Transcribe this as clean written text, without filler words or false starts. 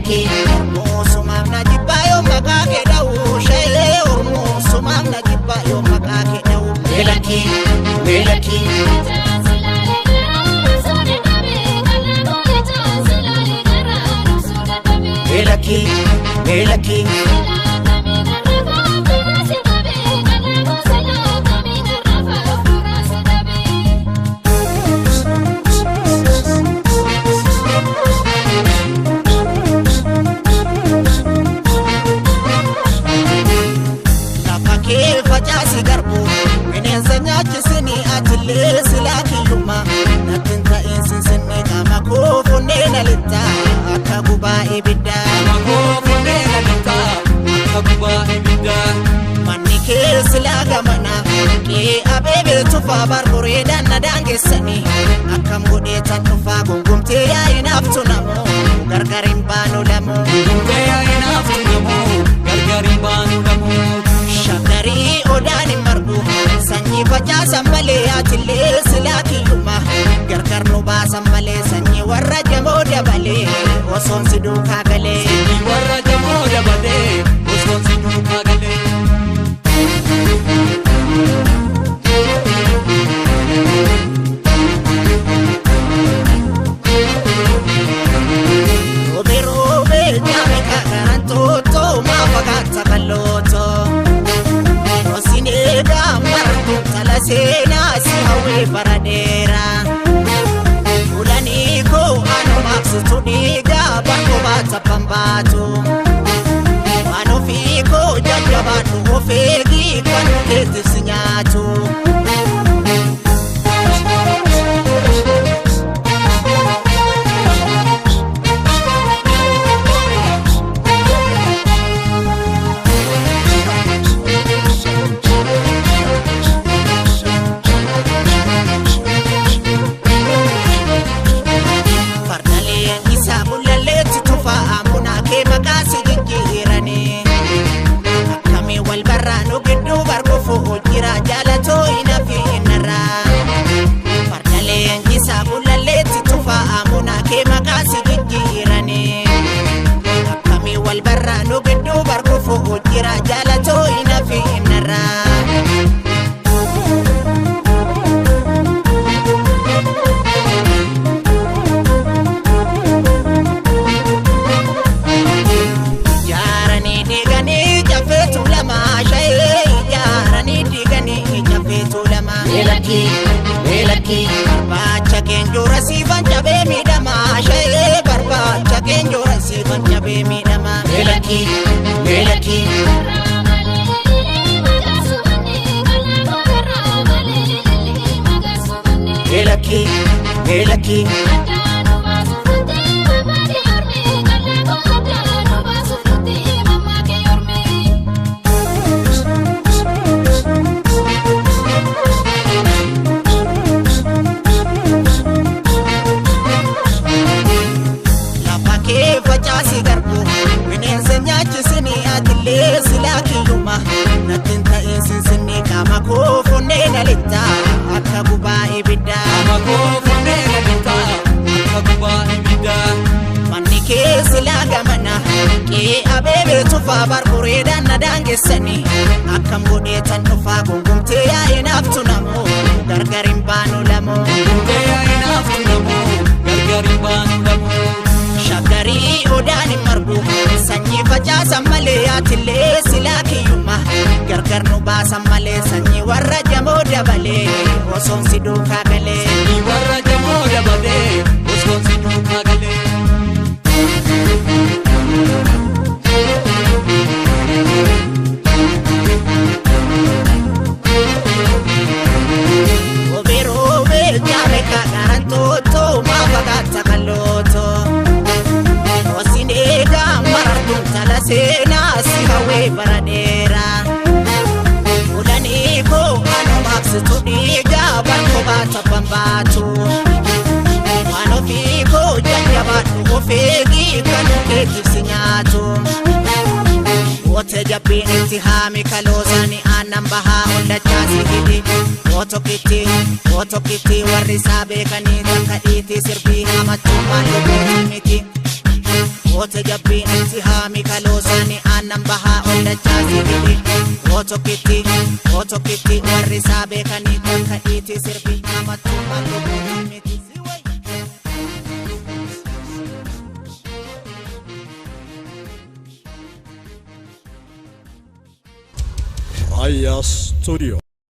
Melaki Ormusumam na jibayo makake daw Shele Ormusumam na jibayo makake daw Melaki Melaki Melaki Melaki Fajasi garbu Minenza nyachisini atile silaki yuma Natinta insin sinne kama kufu nena lita Akaguba ibida Makofu nena lita Akaguba ibida Manike silaga mana Ke abebe tufa barkure dana dangesani Akam gudetan tufa gungumte ya inaftu namo Gargarin banu lamu Gungumte ya inaftu namo Gargarin banu lamu Shagari odani marbu sanyi fajasa male atile silaki yuma gargar no basa male sanyi warra jamo dabale oson sidu kagale sanyi warra jamo dabale oson sidu kagale Robe nyame kakaranto to mafakata kaloto Sinega martu talasena sihawe paradera Ulani ko ano maksu tuniga bako bata pambatu Ano fiko jajabatu ofegi kanu keti sinyatu Melaki Barbacha kenjura sifan jabe midama Shele barbacha kenjura sifan jabe midama Melaki Melaki Melaki Melaki Fajasi garbu Minenza nyachisini atile silaki yuma Natinta insin sinne kama kufu nena lita Akaguba ibida Makofu nena lita Akaguba ibida Manike silaga mana Ke abebe tufa barkure dana dangesani Akam gudetan tufa gungumte ya inaftu namo Gargarin banu lamu Gungumte ya inaftu namo Gargarin banu lamu Shagari odani marbu sanyi fajasa male atile silaki yuma gargar no basa male sanyi warra jamo dabale oson sidu kagale sanyi warra jamo dabale oson sidu kagale Robe nyame kakaranto to mafakata kaloto Sinega martu talasena sihawe paradera Ulani ko ano maksu tuniga bako bata pambatu Ano fiko jajabatu ofegi kanu keti sinyatu Wote jabini intihami kalozani anambaha onda chasi hidi Woto kiti warri sabe kanita kaditi sirbi hamatu malu miti Oota jabbiin itti haami kaloosani aannan bahaa ol dachaasi bidhi. Otokitti warri isaa beekanii takka dhiiti sirbi namatti malluu miti. Aya Studio.